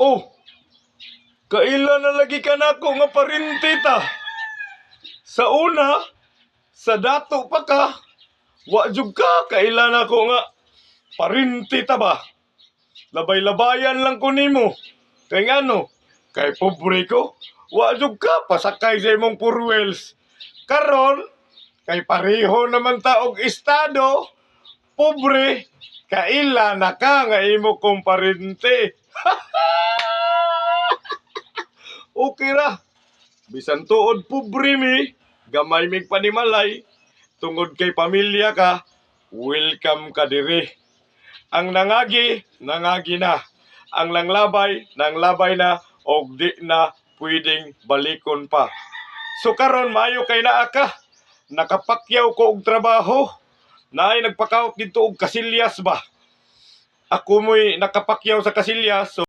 Oh, kailan na lagi ka na ako nga parinti ta? Sa una, sa dato pa ka, wa jud ka kailan ako nga parinti ta ba? Labay-labayan lang ko nimo. Kay ngano? Kay pobre ko, wa jud ka pasakay sa imong four wheels. Karon, kay pareho naman ta og estado, pobre, kaila na ka nga imo kong parinti. Okay ra. Bisan tuod pobre mi, gamay mig panimalay, tungod kay pamilya ka, welcome ka diri. Ang nangagi, nangagi na. Ang nanglabay, nanglabay na, og di na pwedeng balikon pa. So karon maayo kay naa ka. Nakapakyaw ko og trabaho. Naay nagpakaot dito og kasilyas ba? Ako mo'y nakapakyaw sa kasilyas. So